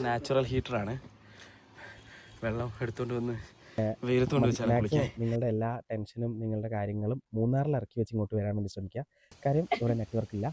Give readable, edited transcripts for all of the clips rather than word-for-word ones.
Natural ഹീറ്ററാണ്. വെള്ളം എടുത്തുകൊണ്ട് വന്ന് വെയിലത്തുകൊണ്ട് വെച്ചാൽ കുളിക്കാൻ. നിങ്ങളുടെ എല്ലാ ടെൻഷനും നിങ്ങളുടെ കാര്യങ്ങളും മൂന്നാറിൽ ഇറക്കി വെച്ച് ഇങ്ങോട്ട് വരാൻ വേണ്ടി ശ്രമിക്കുക. കാര്യം ഇവിടെ നെറ്റ്വർക്ക് ഇല്ല.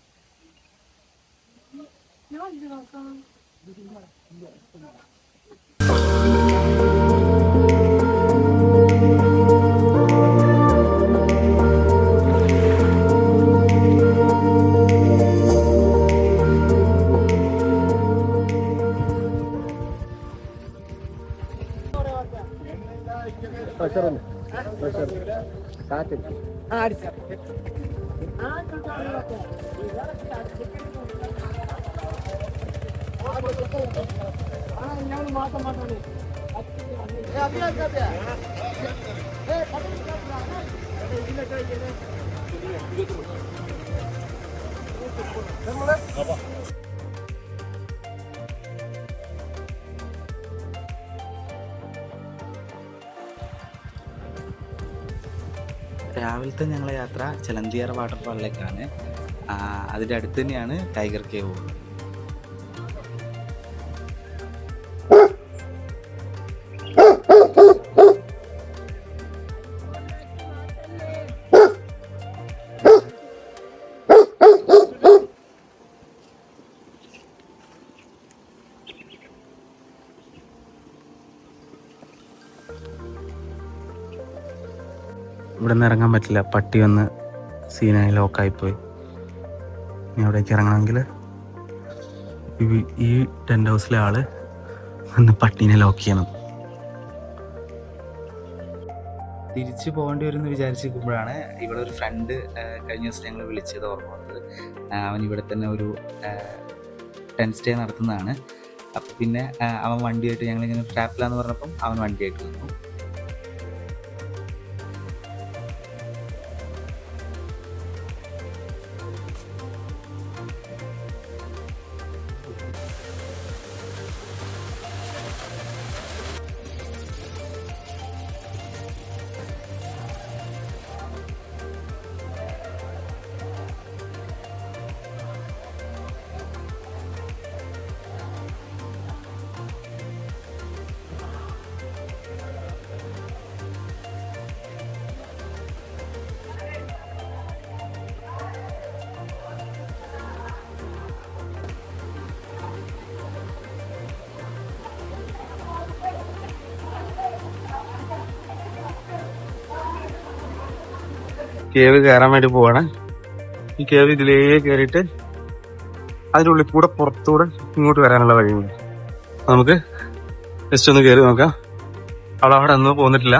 രാവിലത്തെ ഞങ്ങളെ യാത്ര ചെലന്തിയാർ വാട്ടർഫാളിലേക്കാണ്. അതിൻ്റെ അടുത്ത് തന്നെയാണ് ടൈഗർ കേവ്. ഇവിടെ നിന്ന് ഇറങ്ങാൻ പറ്റില്ല, പട്ടി വന്ന് സീനായി ലോക്കായിപ്പോയി. ഇനി അവിടേക്ക് ഇറങ്ങണമെങ്കിൽ ഈ ടെൻ്റ് ഹൗസിലെ ആള് വന്ന് പട്ടീനെ ലോക്ക് ചെയ്യണം. തിരിച്ചു പോകേണ്ടി വരും എന്ന് വിചാരിച്ചിരിക്കുമ്പോഴാണ് ഇവിടെ ഒരു ഫ്രണ്ട് കഴിഞ്ഞ ദിവസം ഞങ്ങൾ വിളിച്ചത് ഓർമ്മ വന്നത്. അവൻ ഇവിടെ തന്നെ ഒരു ടെൻറ്റ് സ്റ്റേ നടത്തുന്നതാണ്. അപ്പം പിന്നെ അവൻ വണ്ടിയായിട്ട് ഞങ്ങളിങ്ങനെ ട്രാപ്പിലാന്ന് പറഞ്ഞപ്പം അവൻ വണ്ടിയായിട്ട് വന്നു. കേവ് കയറാൻ വേണ്ടി പോവാണ്. ഈ കേവ് ഇതിലേ കയറിയിട്ട് അതിൻ്റെ ഉള്ളിൽ കൂടെ പുറത്തൂടെ ഇങ്ങോട്ട് വരാനുള്ള വഴിയുണ്ട്. നമുക്ക് ജസ്റ്റ് ഒന്ന് കയറി നോക്കാം. അവിടെ ഒന്നും പോന്നിട്ടില്ല.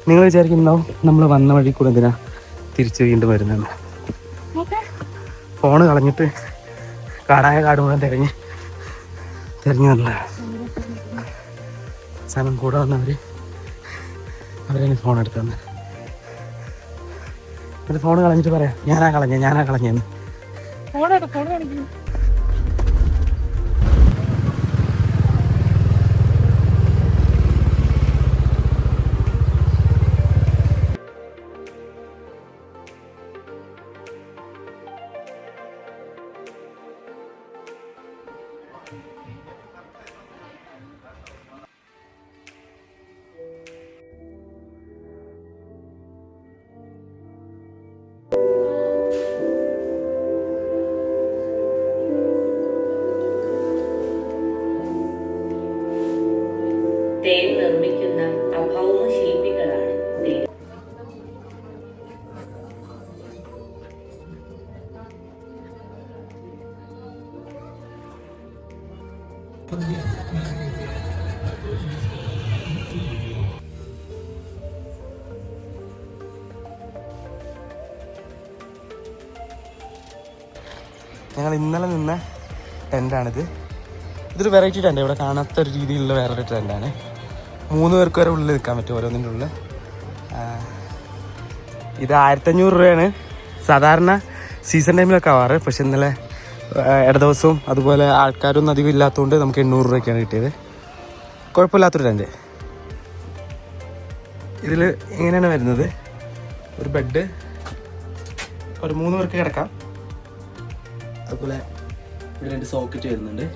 നിങ്ങൾ വിചാരിക്കുന്നുണ്ടാവും നമ്മൾ വന്ന വഴി കൂടെ എന്തിനാ തിരിച്ച് വീണ്ടും വരുന്നുണ്ട്. ഫോണ് കളഞ്ഞിട്ട് കാടായ കാട് മുഴുവൻ തിരഞ്ഞു വന്നതാണ്. അവസാനം കൂടെ വന്നവര് അവരെന്നെ ഫോൺ എടുത്തു തന്നെ. എന്നിട്ട് ഫോണ് കളഞ്ഞിട്ട് പറയാം ഞാനാ കളഞ്ഞെന്ന്. തേൻ നിർമ്മിക്കുന്ന അഭൗമ ശില്പികളാണ് തേൻ. ഞങ്ങൾ ഇന്നലെ നിന്ന ടെൻ്റാണിത്. ഇതൊരു വെറൈറ്റി ടെൻ്റ്, ഇവിടെ കാണാത്തൊരു രീതിയിലുള്ള വേറൊരു ടെൻ്റാണ്. 3 പേർക്ക് വരെ ഉള്ളിൽ നിൽക്കാൻ പറ്റും ഓരോന്നിൻ്റെ ഉള്ളിൽ. ഇത് 1500 രൂപയാണ് സാധാരണ സീസൺ ടൈമിലൊക്കെ ആവാറ്. പക്ഷെ ഇന്നലെ ഇട ദിവസവും അതുപോലെ ആൾക്കാരൊന്നും അധികം ഇല്ലാത്തതുകൊണ്ട് നമുക്ക് 800 രൂപയ്ക്കാണ് കിട്ടിയത്. കുഴപ്പമില്ലാത്തൊരു ടെൻ്റ്. ഇതിൽ ഇങ്ങനെയാണ് വരുന്നത്. ഒരു ബെഡ്, ഒരു 3 പേർക്ക് കിടക്കാം. അതുപോലെ ഇവിടെ 2 സോക്കറ്റ് വരുന്നുണ്ട്.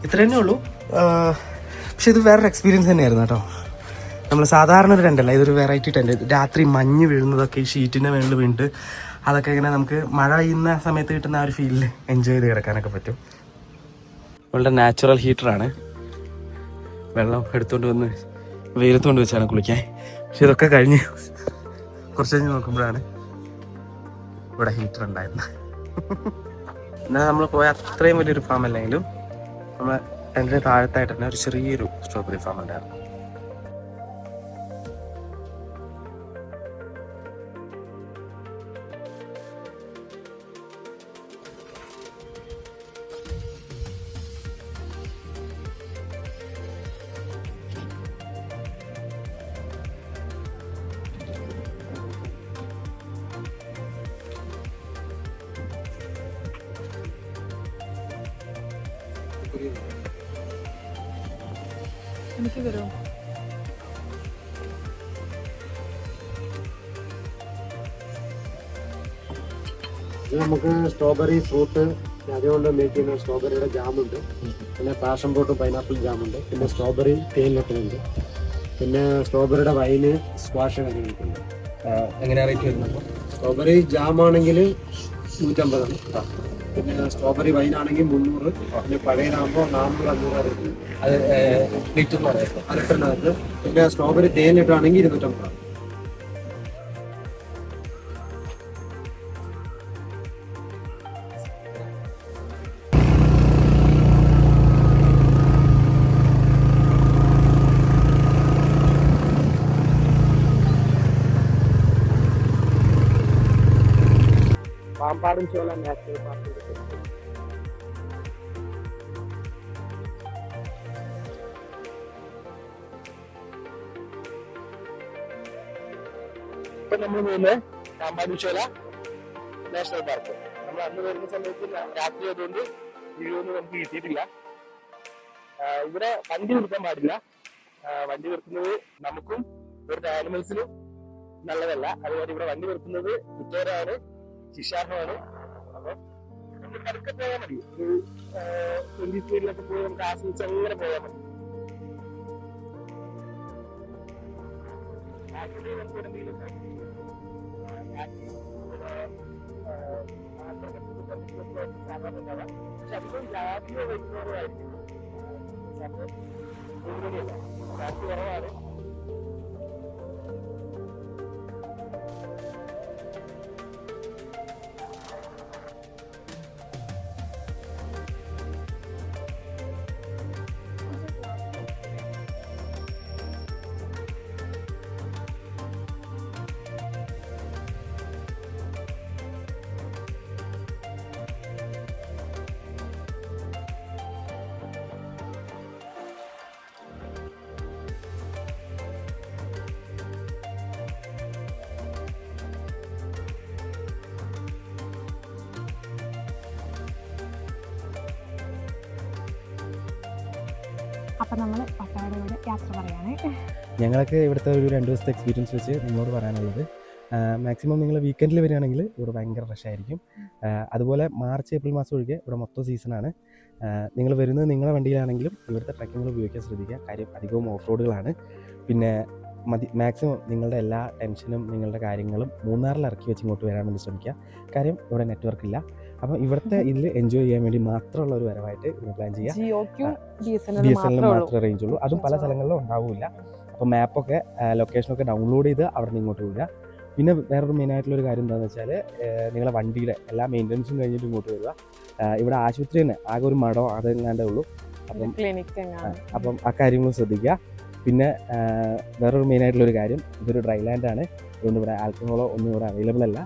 ഇത്ര തന്നെ ഉള്ളൂ. പക്ഷെ ഇത് വേറൊരു എക്സ്പീരിയൻസ് തന്നെയായിരുന്നു കേട്ടോ. നമ്മൾ സാധാരണ ഒരു ടെൻ്റല്ല, ഇതൊരു വെറൈറ്റി ടെൻ്റ്. രാത്രി മഞ്ഞ് വീഴുന്നതൊക്കെ ഈ ഷീറ്റിൻ്റെ മേളിൽ വീണിട്ട് അതൊക്കെ ഇങ്ങനെ നമുക്ക് മഴ പെയ്യുന്ന സമയത്ത് കിട്ടുന്ന ആ ഒരു ഫീലിൽ എൻജോയ് ചെയ്ത് കിടക്കാനൊക്കെ പറ്റും. നമ്മളുടെ നാച്ചുറൽ ഹീറ്ററാണ്. വെള്ളം എടുത്തുകൊണ്ട് വന്ന് വെയിലത്തുകൊണ്ട് വെച്ചാണ് കുളിക്കാൻ. പക്ഷെ ഇതൊക്കെ കഴിഞ്ഞ് കുറച്ച് കഴിഞ്ഞ് നോക്കുമ്പോഴാണ് ഇവിടെ ഹീറ്റർ ഉണ്ടായിരുന്നത്. എന്നാൽ നമ്മൾ പോയ അത്രയും വലിയൊരു ഫാം അല്ലെങ്കിലും നമ്മൾ എൻ്റെ താഴത്തായിട്ട് തന്നെ ഒരു ചെറിയൊരു സ്ട്രോബെറി ഫാം ഉണ്ടായിരുന്നു. എനിക്ക് തരുമോ? ഇത് നമുക്ക് സ്ട്രോബെറി ഫ്രൂട്ട് അതുകൊണ്ട് മേക്ക് ചെയ്യുന്ന സ്ട്രോബെറിയുടെ ജാമുണ്ട്, പിന്നെ പാഷൻ ഫ്രൂട്ട് പൈനാപ്പിൾ ജാമുണ്ട്, പിന്നെ സ്ട്രോബെറി തേനിലിട്ടുണ്ട്, പിന്നെ സ്ട്രോബെറിയുടെ വൈന് സ്ക്വാഷ് കാര്യങ്ങളൊക്കെയുണ്ട്. എങ്ങനെയാണ് റേറ്റ് വരുന്നത്? സ്ട്രോബെറി ജാമാണെങ്കിൽ 150, പിന്നെ സ്ട്രോബെറി വൈനാണെങ്കിൽ 300, പിന്നെ പഴയതാകുമ്പോൾ 400-500 അത് ലിറ്റർ ലിറ്ററിനകത്ത്. പിന്നെ സ്ട്രോബെറി തേനിലിട്ടാണെങ്കിൽ 250. അമ്പാടുംചോല നാഷണൽ പാർക്കിന്റെ പേര്. ഇപ്പൊ നമ്മൾ പോകുന്നത് അമ്പാടുംചോല നാഷണൽ പാർക്ക്. നമ്മൾ അന്ന് വരുന്ന സമയത്ത് രാത്രി ആയതുകൊണ്ട് വീഡിയോന്നും നമുക്ക് കിട്ടിയിട്ടില്ല. ഇവിടെ വണ്ടി നിർത്താൻ പാടില്ല. വണ്ടി നിർത്തുന്നത് നമുക്കും ഇവിടുത്തെ ആനിമൽസിനും നല്ലതല്ല. അതുപോലെ ഇവിടെ വണ്ടി നിർത്തുന്നത് കുറ്റകരമാണ്, ശിക്ഷാർഹമാണ്. അപ്പൊ നമ്മൾ പതുക്കെ പോയാൽ മതി. ഒരു 20 സ്പീഡിലൊക്കെ പോയി നമുക്ക് ആസ്വദിച്ച് അങ്ങനെ പോയാൽ മതി. നമുക്ക് എന്തെങ്കിലും സാധാരണ ഉണ്ടാവാം. പക്ഷെ അധികം രാത്രിയോ വൈകുന്നേരമോ ആയിരിക്കും. രാത്രി കുറവാണ്. അപ്പം നമ്മൾ പട്ടാടയോട് യാത്ര പറയാണ്. ഞങ്ങൾക്ക് ഇവിടുത്തെ ഒരു 2 ദിവസത്തെ എക്സ്പീരിയൻസ് വെച്ച് നിങ്ങളോട് പറയാനുള്ളത്, മാക്സിമം നിങ്ങൾ വീക്കെൻഡിൽ വരികയാണെങ്കിൽ ഇവിടെ ഭയങ്കര റഷ് ആയിരിക്കും. അതുപോലെ മാർച്ച് ഏപ്രിൽ മാസം ഒഴികെ ഇവിടെ മൊത്തം സീസണാണ്. നിങ്ങൾ വരുന്നത് നിങ്ങളുടെ വണ്ടിയിലാണെങ്കിലും ഇവിടുത്തെ ട്രക്കിങ്ങൾ ഉപയോഗിക്കാൻ ശ്രദ്ധിക്കുക. കാര്യം അധികവും ഓഫ് റോഡുകളാണ്. പിന്നെ മാക്സിമം നിങ്ങളുടെ എല്ലാ ടെൻഷനും നിങ്ങളുടെ കാര്യങ്ങളും മൂന്നാറിൽ ഇറക്കി വെച്ച് ഇങ്ങോട്ട് വരാൻ വേണ്ടി ശ്രമിക്കുക. കാര്യം ഇവിടെ നെറ്റ്വർക്ക് ഇല്ല. അപ്പം ഇവിടുത്തെ ഇതിൽ എൻജോയ് ചെയ്യാൻ വേണ്ടി മാത്രമുള്ള ഒരു വരവായിട്ട് ഇവിടെ പ്ലാൻ ചെയ്യുക. BSNL മാത്രമേ റേഞ്ച് ഉള്ളൂ. അതും പല സ്ഥലങ്ങളിലും ഉണ്ടാവില്ല. അപ്പോൾ മാപ്പൊക്കെ ലൊക്കേഷനൊക്കെ ഡൗൺലോഡ് ചെയ്ത് അവിടെ നിന്ന് ഇങ്ങോട്ട് വരിക. പിന്നെ വേറൊരു മെയിനായിട്ടുള്ളൊരു കാര്യം എന്താണെന്ന് വെച്ചാൽ, നിങ്ങളെ വണ്ടിയുടെ എല്ലാ മെയിൻ്റനൻസും കഴിഞ്ഞിട്ട് ഇങ്ങോട്ട് വരിക. ഇവിടെ ആശുപത്രി തന്നെ ആകെ ഒരു മടോ അതെങ്ങാണ്ടേ ഉള്ളൂ. അപ്പം ആ കാര്യങ്ങളും ശ്രദ്ധിക്കുക. പിന്നെ വേറൊരു മെയിനായിട്ടുള്ളൊരു കാര്യം, ഇതൊരു ഡ്രൈ ലാൻഡാണ്. അതുകൊണ്ട് ഇവിടെ ആൽക്കഹോളോ ഒന്നും ഇവിടെ അവൈലബിൾ അല്ല.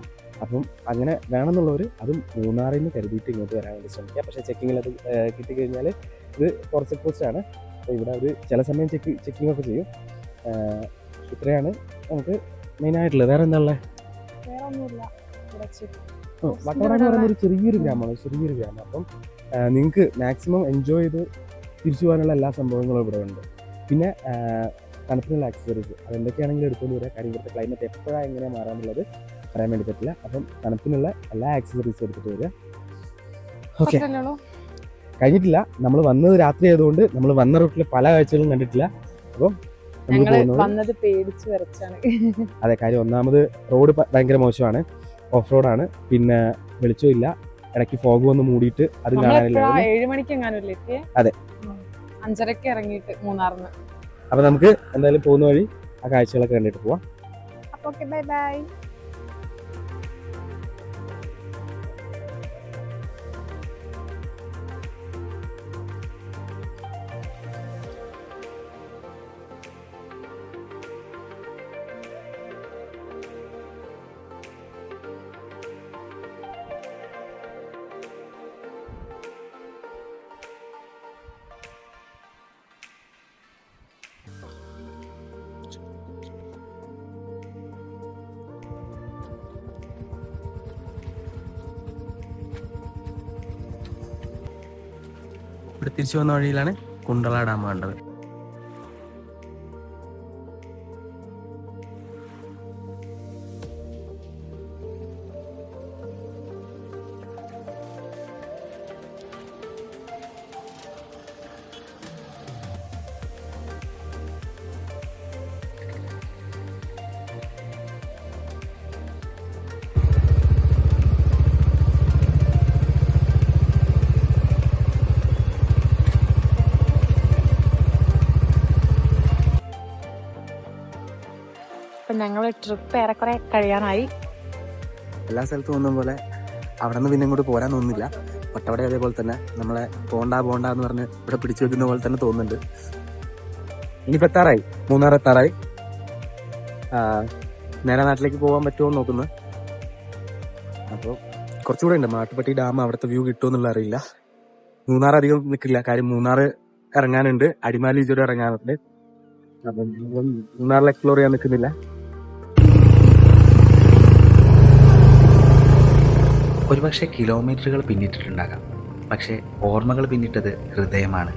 അപ്പം അങ്ങനെ വേണമെന്നുള്ളവർ അതും മൂന്നാറിൽ നിന്ന് കരുതിയിട്ട് ഇങ്ങോട്ട് വരാൻ വേണ്ടി ശ്രമിക്കുക. പക്ഷേ ചെക്കിങ്ങിൽ അത് കിട്ടിക്കഴിഞ്ഞാൽ ഇത് ഫോറസ്റ്റ് ചെക്ക് പോസ്റ്റാണ്. അപ്പോൾ ഇവിടെ അവർ ചില സമയം ചെക്കിംഗ് ഒക്കെ ചെയ്യും. ഇത്രയാണ് നമുക്ക് മെയിനായിട്ടുള്ളത്. വേറെ എന്താ ഉള്ളത്? വട്ടവട എന്ന് പറയുന്ന ഒരു ചെറിയൊരു ഗ്രാമമാണ്. അപ്പം നിങ്ങൾക്ക് മാക്സിമം എൻജോയ് ചെയ്ത് തിരിച്ചു പോകാനുള്ള എല്ലാ സംഭവങ്ങളും ഇവിടെ ഉണ്ട്. പിന്നെ തണുപ്പിനുള്ള ആക്സസറീസ് അതെന്തൊക്കെയാണെങ്കിലും എടുത്തുകൊണ്ട് വരിക. കാര്യം ഇവിടുത്തെ ക്ലൈമറ്റ് എപ്പോഴാണ് എങ്ങനെയാണ് മാറാനുള്ളത് പറയാൻ വേണ്ടി പറ്റില്ല. അപ്പം തണുപ്പിനുള്ള എല്ലാ ആക്സസറീസും എടുത്തിട്ട് വരിക. ഓക്കെ, കഴിഞ്ഞിട്ടില്ല. നമ്മൾ വന്നത് രാത്രി ആയതുകൊണ്ട് നമ്മൾ വന്ന റൂട്ടിൽ പല കാഴ്ചകളും കണ്ടിട്ടില്ല. അപ്പം നമ്മൾ പോകുന്നത് പേടിച്ച് വരച്ചാണ്. അതെ, കാര്യം ഒന്നാമത് റോഡ് ഭയങ്കര മോശമാണ്, ഓഫ് റോഡാണ്. പിന്നെ വെളിച്ചമില്ല, ഇടയ്ക്ക് ഫോഗ് വന്ന് മൂടിയിട്ട് അത് കാണാനില്ല. 7 മണിക്ക് എങ്ങാനും എത്തിയേ. അതെ, 5:30 ഇറങ്ങിയിട്ട് മൂന്നാറിന്. അപ്പൊ നമുക്ക് എന്തായാലും പോകുന്ന വഴി ആ കാഴ്ചകളൊക്കെ കണ്ടിട്ട് പോവാം. അപ്പൊ ബൈ ബൈ. ഇവിടെ തിരിച്ചു വന്ന വഴിയിലാണ് കുണ്ടള ഡാം കണ്ടത്. ഞങ്ങൾ ട്രിപ്പ് ഏറെക്കുറെ കഴിയാനായി. എല്ലാ സ്ഥലത്തും ഒന്നും പോലെ അവിടെ നിന്ന് പിന്നെ ഇങ്ങോട്ട് പോരാൻ തോന്നുന്നില്ല. പട്ടവട അതേപോലെ തന്നെ നമ്മളെ പോണ്ട എന്ന് പറഞ്ഞ് ഇവിടെ പിടിച്ചു വെക്കുന്ന പോലെ തന്നെ തോന്നുന്നുണ്ട്. ഇനിയിപ്പോൾ എത്താറായി, മൂന്നാർ എത്താറായി. നേരെ നാട്ടിലേക്ക് പോകാൻ പറ്റുമോ എന്ന് നോക്കുന്നു. അപ്പോൾ കുറച്ചുകൂടെ ഉണ്ട്. മാട്ടുപ്പെട്ടി ഡാം അവിടുത്തെ വ്യൂ കിട്ടുമെന്നുള്ള അറിയില്ല. മൂന്നാർ അധികം നിൽക്കില്ല, കാര്യം മൂന്നാർ ഇറങ്ങാനുണ്ട്, അടിമാലി ഇതുവരെ ഇറങ്ങാനുണ്ട്. അപ്പം മൂന്നാറിൽ എക്സ്പ്ലോർ ചെയ്യാൻ നിൽക്കുന്നില്ല. ഒരുപക്ഷെ കിലോമീറ്ററുകൾ പിന്നിട്ടിട്ടുണ്ടാകാം, പക്ഷേ ഓർമ്മകൾ പിന്നിട്ടത് ഹൃദയമാണ്.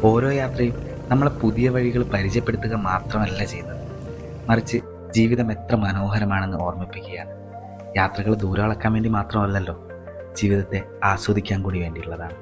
ഓരോ യാത്രയും നമ്മളെ പുതിയ വഴികൾ പരിചയപ്പെടുത്തുക മാത്രമല്ല ചെയ്യുന്നത്, മറിച്ച് ജീവിതം എത്ര മനോഹരമാണെന്ന് ഓർമ്മിപ്പിക്കുകയാണ്. യാത്രകൾ ദൂരം അളക്കാൻ വേണ്ടി മാത്രമല്ലല്ലോ, ജീവിതത്തെ ആസ്വദിക്കാൻ കൂടി വേണ്ടിയുള്ളതാണ്.